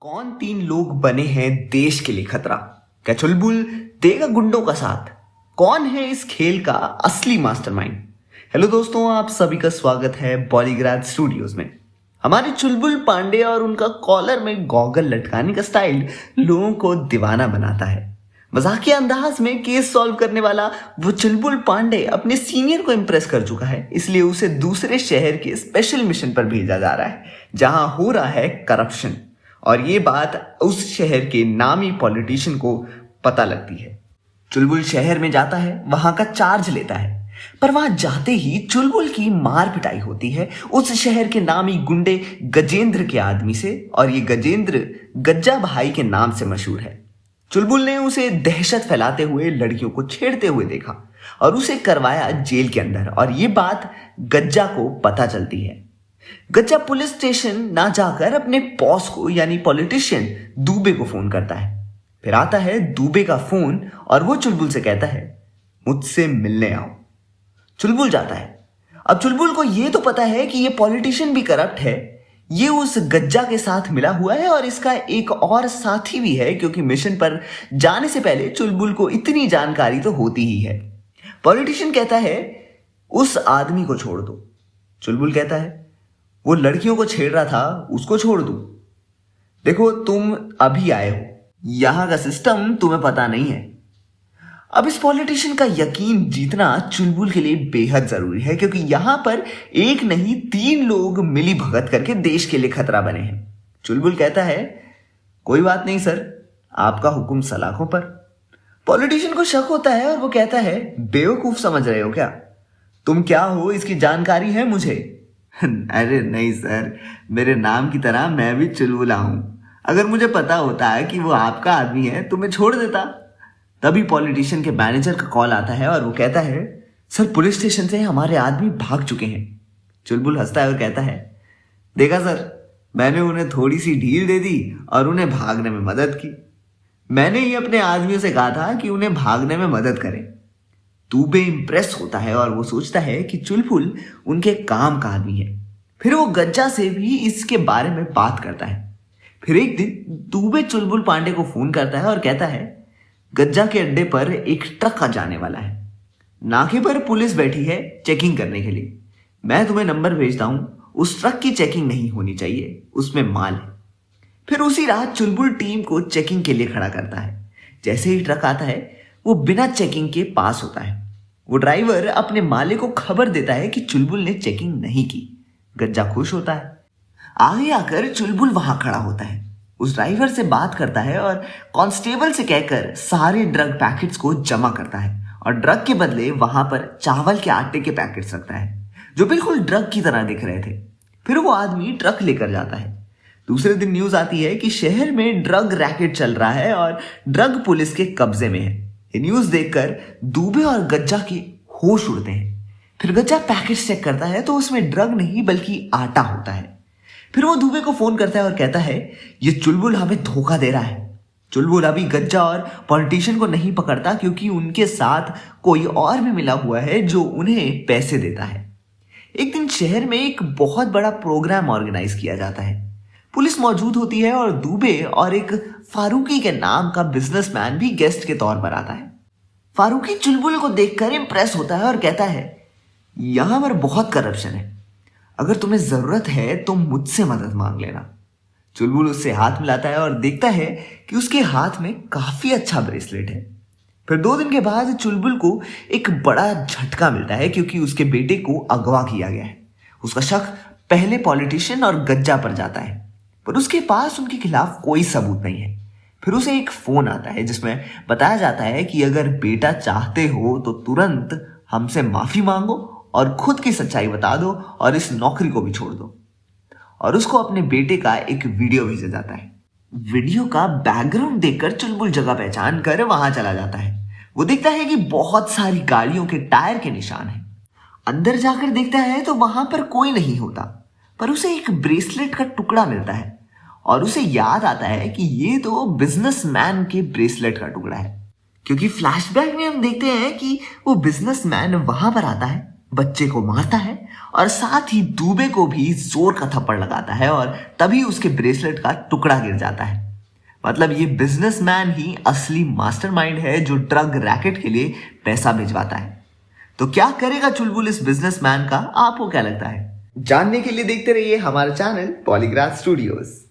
कौन तीन लोग बने हैं देश के लिए खतरा? क्या चुलबुल देगा गुंडों का साथ? कौन है इस खेल का असली मास्टरमाइंड? हेलो दोस्तों, आप सभी का स्वागत है बॉलीग्राज स्टूडियोज में। हमारे चुलबुल पांडे और उनका कॉलर में गॉगल लटकाने का स्टाइल लोगों को दीवाना बनाता है। मजाकिया अंदाज में केस सॉल्व करने वाला वो चुलबुल पांडे अपने सीनियर को इम्प्रेस कर चुका है, इसलिए उसे दूसरे शहर के स्पेशल मिशन पर भेजा जा रहा है जहां हो रहा है करप्शन। और ये बात उस शहर के नामी पॉलिटिशियन को पता लगती है। चुलबुल शहर में जाता है, वहां का चार्ज लेता है, पर वहां जाते ही चुलबुल की मार पिटाई होती है उस शहर के नामी गुंडे गजेंद्र के आदमी से। और ये गजेंद्र गज्जा भाई के नाम से मशहूर है। चुलबुल ने उसे दहशत फैलाते हुए लड़कियों को छेड़ते हुए देखा और उसे करवाया जेल के अंदर। और ये बात गज्जा को पता चलती है। गज्जा पुलिस स्टेशन ना जाकर अपने बॉस को यानी पॉलिटिशियन दुबे को फोन करता है। फिर आता है दुबे का फोन और वो चुलबुल से कहता है, मुझसे मिलने आओ। चुलबुल जाता है। अब चुलबुल को ये तो पता है कि ये पॉलिटिशियन भी करप्ट है, ये उस गज्जा के साथ मिला हुआ है और इसका एक और साथी भी है, क्योंकि मिशन पर जाने से पहले चुलबुल को इतनी जानकारी तो होती ही है। पॉलिटिशियन कहता है, उस आदमी को छोड़ दो। चुलबुल कहता है, वो लड़कियों को छेड़ रहा था, उसको छोड़ दूं? देखो, तुम अभी आए हो, यहां का सिस्टम तुम्हें पता नहीं है। अब इस पॉलिटिशियन का यकीन जीतना चुलबुल के लिए बेहद जरूरी है, क्योंकि यहां पर एक नहीं तीन लोग मिली भगत करके देश के लिए खतरा बने हैं। चुलबुल कहता है, कोई बात नहीं सर, आपका हुक्म सलाखों पर। पॉलिटिशियन को शक होता है और वो कहता है, बेवकूफ समझ रहे हो क्या? तुम क्या हो इसकी जानकारी है मुझे? अरे नहीं सर, मेरे नाम की तरह मैं भी चुलबुला हूं। अगर मुझे पता होता है कि वो आपका आदमी है तो मैं छोड़ देता। तभी पॉलिटिशियन के मैनेजर का कॉल आता है और वो कहता है, सर पुलिस स्टेशन से हमारे आदमी भाग चुके हैं। चुलबुल हंसता है और कहता है, देखा सर, मैंने उन्हें थोड़ी सी ढील दे दी और उन्हें भागने में मदद की। मैंने ही अपने आदमियों से कहा था कि उन्हें भागने में मदद करें। दुबे इंप्रेस होता है और वो सोचता है कि चुलबुल उनके काम का आदमी है। फिर वो गज्जा से भी इसके बारे में बात करता है। फिर एक दिन दुबे चुलबुल पांडे को फोन करता है और कहता है, गज्जा के अड्डे पर एक ट्रक आ जाने वाला है। नाके पर पुलिस बैठी है चेकिंग करने के लिए। मैं तुम्हें नंबर भेजता हूं, उस ट्रक की चेकिंग नहीं होनी चाहिए, उसमें माल है। फिर उसी रात चुलबुल टीम को चेकिंग के लिए खड़ा करता है। जैसे ही ट्रक आता है, वो बिना चेकिंग के पास होता है। वो ड्राइवर अपने मालिक को खबर देता है कि चुलबुल ने चेकिंग नहीं की। गज्जा खुश होता है। आगे आकर चुलबुल वहां खड़ा होता है, उस ड्राइवर से बात करता है और कांस्टेबल से कहकर सारे ड्रग पैकेट्स को जमा करता है और ड्रग के बदले वहां पर चावल के आटे के पैकेट्स रखता है, जो बिल्कुल ड्रग की तरह दिख रहे थे। फिर वो आदमी ट्रक लेकर जाता है। दूसरे दिन न्यूज आती है कि शहर में ड्रग रैकेट चल रहा है और ड्रग पुलिस के कब्जे में है। ये न्यूज देखकर दुबे और गज्जा के होश उड़ते हैं। फिर गज्जा पैकेट चेक करता है तो उसमें ड्रग नहीं बल्कि आटा होता है। फिर वो दुबे को फोन करता है और कहता है, ये चुलबुल हमें धोखा दे रहा है। चुलबुल अभी गज्जा और पॉलिटिशियन को नहीं पकड़ता, क्योंकि उनके साथ कोई और भी मिला हुआ है जो उन्हें पैसे देता है। एक दिन शहर में एक बहुत बड़ा प्रोग्राम ऑर्गेनाइज किया जाता है। पुलिस मौजूद होती है और दुबे और एक फारूकी के नाम का बिजनेसमैन भी गेस्ट के तौर पर आता है। फारूकी चुलबुल को देखकर इंप्रेस होता है और कहता है, यहां पर बहुत करप्शन है, अगर तुम्हें जरूरत है तो मुझसे मदद मांग लेना। चुलबुल उससे हाथ मिलाता है और देखता है कि उसके हाथ में काफी अच्छा ब्रेसलेट है। फिर 2 दिन के बाद चुलबुल को एक बड़ा झटका मिलता है, क्योंकि उसके बेटे को अगवा किया गया है। उसका शक पहले पॉलिटिशियन और गज्जा पर जाता है, पर उसके पास उनके खिलाफ कोई सबूत नहीं है। फिर उसे एक फोन आता है जिसमें बताया जाता है कि अगर बेटा चाहते हो तो तुरंत हमसे माफी मांगो और खुद की सच्चाई बता दो और इस नौकरी को भी छोड़ दो। और उसको अपने बेटे का एक वीडियो भेजा जाता है। वीडियो का बैकग्राउंड देखकर चुलबुल जगह पहचान कर वहां चला जाता है। वो देखता है कि बहुत सारी गाड़ियों के टायर के निशान हैं। अंदर जाकर देखता है तो वहां पर कोई नहीं होता, पर उसे एक ब्रेसलेट का टुकड़ा मिलता है और उसे याद आता है कि ये तो बिजनेसमैन के ब्रेसलेट का टुकड़ा है, क्योंकि फ्लैशबैक में हम देखते हैं कि वो बिजनेसमैन वहां पर आता है बच्चे को मारता है और साथ ही दुबे को भी जोर का थप्पड़ लगाता है और तभी उसके ब्रेसलेट का टुकड़ा गिर जाता है। मतलब ये बिजनेसमैन ही असली मास्टरमाइंड है जो ड्रग रैकेट के लिए पैसा भिजवाता है। तो क्या करेगा चुलबुल इस बिजनेसमैन का, आपको क्या लगता है? जानने के लिए देखते रहिए हमारा चैनल पॉलीग्राफ स्टूडियोज।